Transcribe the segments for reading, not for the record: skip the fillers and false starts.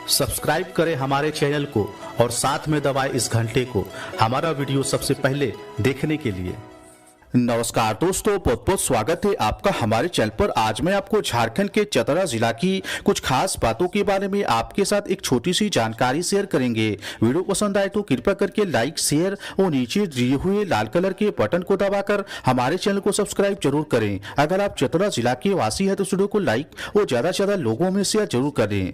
Subscribe करें हमारे channel को और साथ में दबाएं इस घंटे को हमारा वीडियो सबसे पहले देखने के लिए। नमस्कार दोस्तों, बहुत बहुत स्वागत है आपका हमारे चैनल पर। आज मैं आपको झारखंड के चतरा जिला की कुछ खास बातों के बारे में आपके साथ एक छोटी सी जानकारी शेयर करेंगे। वीडियो पसंद आए तो कृपया करके लाइक, शेयर और नीचे दिए हुए लाल कलर के बटन को दबाकर हमारे चैनल को सब्सक्राइब जरूर करें। अगर आप चतरा जिला के वासी है तो वीडियो को लाइक और ज्यादा से ज्यादा लोगों में शेयर जरूर करें।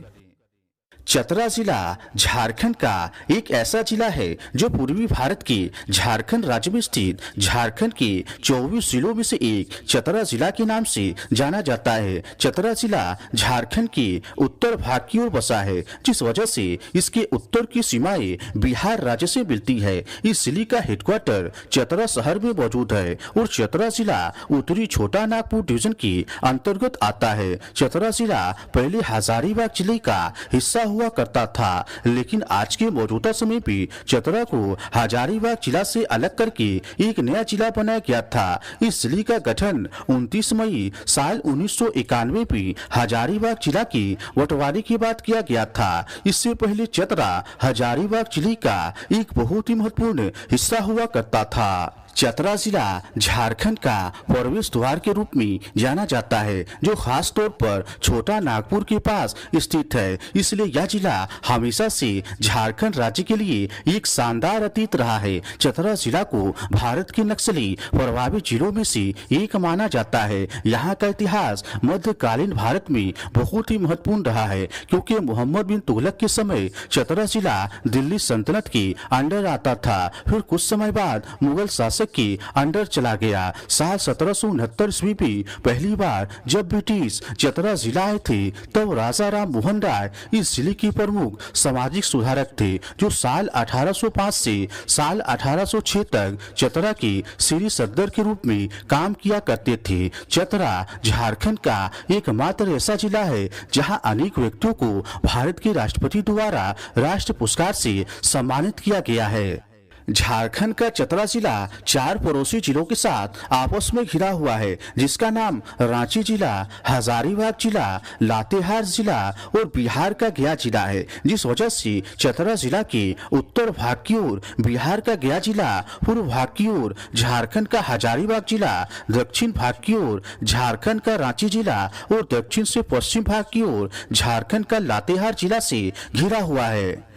चतरा जिला झारखंड का एक ऐसा जिला है जो पूर्वी भारत के झारखंड राज्य में स्थित झारखंड के 24 जिलों में से एक चतरा जिला के नाम से जाना जाता है। चतरा जिला झारखंड के उत्तर भाग की ओर बसा है, जिस वजह से इसके उत्तर की सीमाएं बिहार राज्य से मिलती है। इस जिले का हेडक्वार्टर चतरा शहर में मौजूद है और चतरा जिला उत्तरी छोटा नागपुर डिवीजन के अंतर्गत आता है। चतरा जिला पहले हजारीबाग जिले का हिस्सा हुआ करता था, लेकिन आज के मौजूदा समय में चतरा को हजारीबाग जिला से अलग करके एक नया जिला बनाया गया था। इस जिले का गठन 29 मई साल 1991 में हजारीबाग जिला की बंटवारे के बाद किया गया था। इससे पहले चतरा हजारीबाग जिले का एक बहुत ही महत्वपूर्ण हिस्सा हुआ करता था। चतरा जिला झारखंड का प्रवेश द्वार के रूप में जाना जाता है, जो खास तौर पर छोटा नागपुर के पास स्थित है। इसलिए यह जिला हमेशा से झारखंड राज्य के लिए एक शानदार अतीत रहा है। चतरा जिला को भारत के नक्सली प्रभावित जिलों में से एक माना जाता है। यहाँ का इतिहास मध्यकालीन भारत में बहुत ही महत्वपूर्ण रहा है, क्योंकि मोहम्मद बिन तुगलक के समय चतरा जिला दिल्ली सल्तनत के अंडर आता था। फिर कुछ समय बाद मुगल शासक के अंडर चला गया। साल 1769 ईस्वी में पहली बार जब ब्रिटिश चतरा जिला आए थे, तब राजा राम मोहन राय इस जिले के प्रमुख सामाजिक सुधारक थे, जो साल 1805 से साल 1806 तक चतरा के श्री सदर के रूप में काम किया करते थे। चतरा झारखंड का एकमात्र ऐसा जिला है जहां अनेक व्यक्तियों को भारत के राष्ट्रपति द्वारा राष्ट्र पुरस्कार से सम्मानित किया गया है। झारखंड का चतरा जिला 4 पड़ोसी जिलों के साथ आपस में घिरा हुआ है, जिसका नाम रांची जिला, हजारीबाग जिला, लातेहार जिला और बिहार का गया जिला है। जिस वजह से चतरा जिला के उत्तर भाग की ओर बिहार का गया जिला, पूर्व भाग की ओर झारखंड का हजारीबाग जिला, दक्षिण भाग की ओर झारखंड का रांची जिला और दक्षिण से पश्चिम भाग की ओर झारखंड का लातेहार जिला से घिरा हुआ है।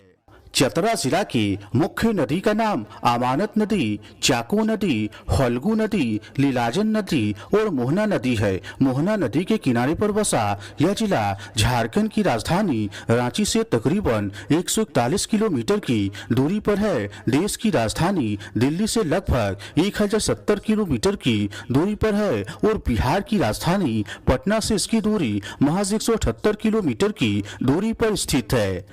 चतरा जिला की मुख्य नदी का नाम अमानत नदी, चाको नदी, हल्गू नदी, लीलाजन नदी और मोहना नदी है। मोहना नदी के किनारे पर बसा यह जिला झारखंड की राजधानी रांची से तकरीबन 141 किलोमीटर की दूरी पर है। देश की राजधानी दिल्ली से लगभग 1070 किलोमीटर की दूरी पर है और बिहार की राजधानी पटना से इसकी दूरी महज 178 किलोमीटर की दूरी पर स्थित है।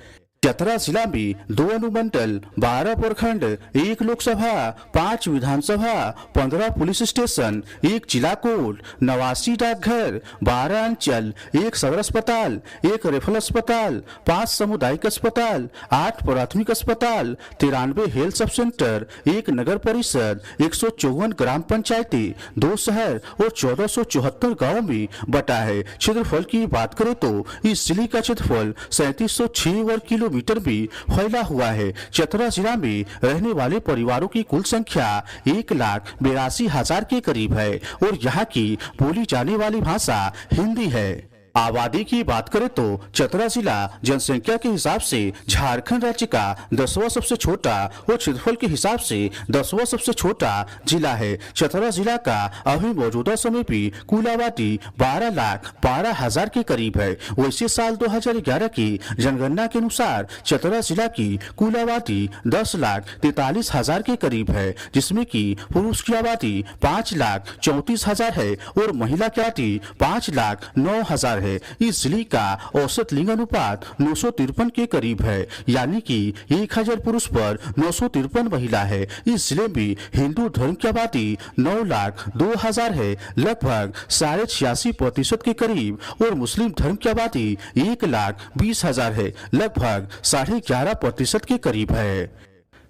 चतरा जिला में 2 अनुमंडल, 12 प्रखंड, 1 लोकसभा, 5 विधानसभा, 15 पुलिस स्टेशन, 1 जिला कोर्ट, 89 डाकघर, 12 अंचल, 1 सदर अस्पताल, 1 रेफरल अस्पताल, 5 सामुदायिक अस्पताल, 8 प्राथमिक अस्पताल, 93 हेल्थ सब सेंटर, 1 नगर परिषद, 154 ग्राम पंचायतें, 2 शहर और 1474 गाँव में बटा है। क्षेत्रफल की बात करें तो इस जिले का क्षेत्रफल 3706 वर्ग किलोमीटर में फैला हुआ है। चतरा जिला में रहने वाले परिवारों की कुल संख्या 1,82,000 के करीब है और यहाँ की बोली जाने वाली भाषा हिंदी है। आबादी की बात करें तो चतरा जिला जनसंख्या के हिसाब से झारखंड राज्य का 10वां सबसे छोटा और क्षेत्रफल के हिसाब से 10वां सबसे छोटा जिला है। चतरा जिला का अभी मौजूदा समय भी कुल आबादी 12,12,000 के करीब है। वैसे साल 2011 की जनगणना के अनुसार चतरा जिला की कुल आबादी 10,43,000 के करीब है, जिसमें की पुरुष की आबादी 5,34,000 है और महिला की आबादी 5,09,000 है। इस जिले का औसत लिंग अनुपात 953 के करीब है, यानी कि 1000 पुरुष पर 953 महिला है। इस जिले में हिंदू धर्म की आबादी 9,02,000 है, लगभग 86.5% के करीब, और मुस्लिम धर्म की आबादी 1,20,000 है, लगभग 11.5% के करीब है।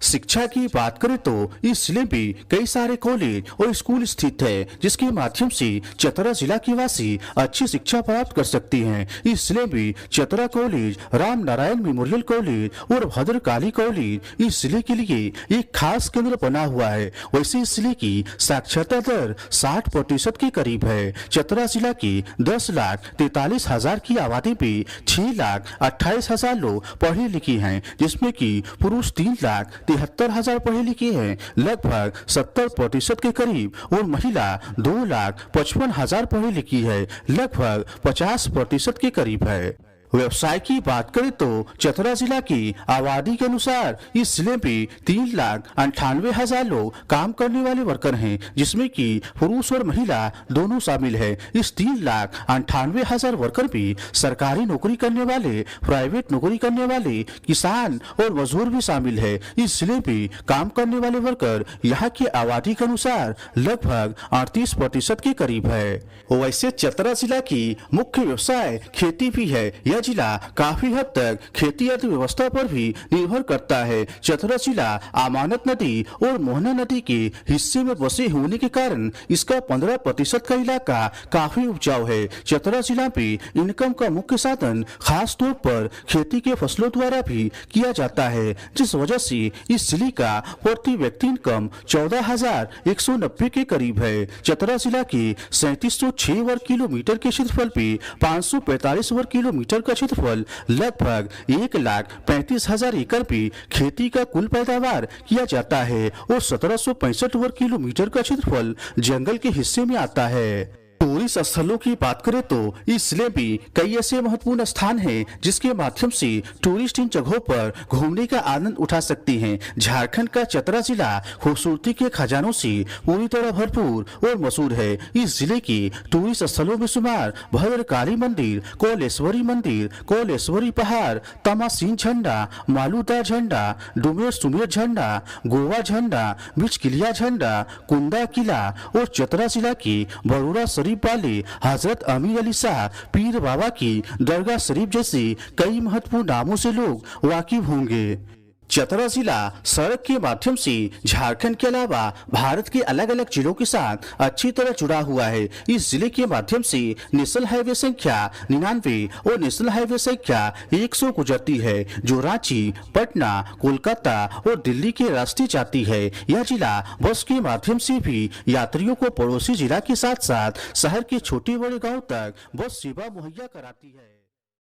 शिक्षा की बात करें तो इस जिले में कई सारे कॉलेज और स्कूल स्थित है, जिसके माध्यम से चतरा जिला के वासी अच्छी शिक्षा प्राप्त कर सकते हैं। इस जिले में Chatra college, Ram Narayan memorial college और भद्रकाली कॉलेज इस जिले के लिए एक खास केंद्र बना हुआ है। वैसे इस जिले की साक्षरता दर 60% के करीब है। चतरा जिला की 10,43,000 की आबादी में 6,28,000 लोग पढ़े लिखे हैं, जिसमें कि पुरुष 3,73,000 पढ़े लिखे हैं, लगभग 70% के करीब, और महिला 2,55,000 पढ़ी लिखी है, लगभग 50% के करीब है। व्यवसाय की बात करें तो चतरा जिला की आबादी के अनुसार इस जिले में 3,98,000 लोग काम करने वाले वर्कर हैं, जिसमें कि पुरुष और महिला दोनों शामिल है। इस 3,98,000 वर्कर में सरकारी नौकरी करने वाले, प्राइवेट नौकरी करने वाले, किसान और मजदूर भी शामिल है। इस जिले में काम करने वाले वर्कर यहाँ की आबादी के अनुसार लगभग 38% के करीब है। वैसे चतरा जिला की मुख्य व्यवसाय खेती भी है। यह जिला काफी हद तक खेती अर्थव्यवस्था पर भी निर्भर करता है। चतरा जिला अमानत नदी और मोहना नदी के हिस्से में बसे होने के कारण इसका 15% का इलाका काफी उपजाऊ है। चतरा जिला में इनकम का मुख्य साधन खास तौर पर खेती के फसलों द्वारा भी किया जाता है, जिस वजह से इस जिले का प्रति व्यक्ति इनकम 14,190 के करीब है। चतरा जिला के 3706 वर्ग किलोमीटर के क्षेत्रफल पे 545 वर्ग किलोमीटर का क्षेत्रफल, लगभग 1,35,000 एकड़ पे खेती का कुल पैदावार किया जाता है और 1765 वर्ग किलोमीटर का क्षेत्रफल जंगल के हिस्से में आता है। टूरिस्ट स्थलों की बात करें तो इस जिले में कई ऐसे महत्वपूर्ण स्थान हैं, जिसके माध्यम से टूरिस्ट इन जगहों पर घूमने का आनंद उठा सकते हैं। झारखंड का चतरा जिला खूबसूरती के खजानों से पूरी तरह भरपूर और मशहूर है। इस जिले की टूरिस्ट स्थलों में शुमार भद्रकाली मंदिर, कोलेश्वरी मंदिर, कोलेश्वरी पहाड़, तमासीन झंडा, मालूदार झंडा, डुमेर सुमेर झंडा, गोवा झंडा, बिचकिलिया झंडा, कुंदा किला और चतरा जिला की बरूरा शरीफ वाले हजरत अमीर अली शाह पीर बाबा की दरगाह शरीफ जैसे कई महत्वपूर्ण नामों से लोग वाकिफ होंगे। चतरा जिला सड़क के माध्यम से झारखंड के अलावा भारत के अलग अलग जिलों के साथ अच्छी तरह जुड़ा हुआ है। इस जिले के माध्यम से नेशनल हाईवे संख्या 99 और नेशनल हाईवे संख्या 100 गुजरती है, जो रांची, पटना, कोलकाता और दिल्ली के रास्ते जाती है। यह जिला बस के माध्यम से भी यात्रियों को पड़ोसी जिला के साथ साथ शहर के छोटे बड़े गाँव तक बस सेवा मुहैया कराती है।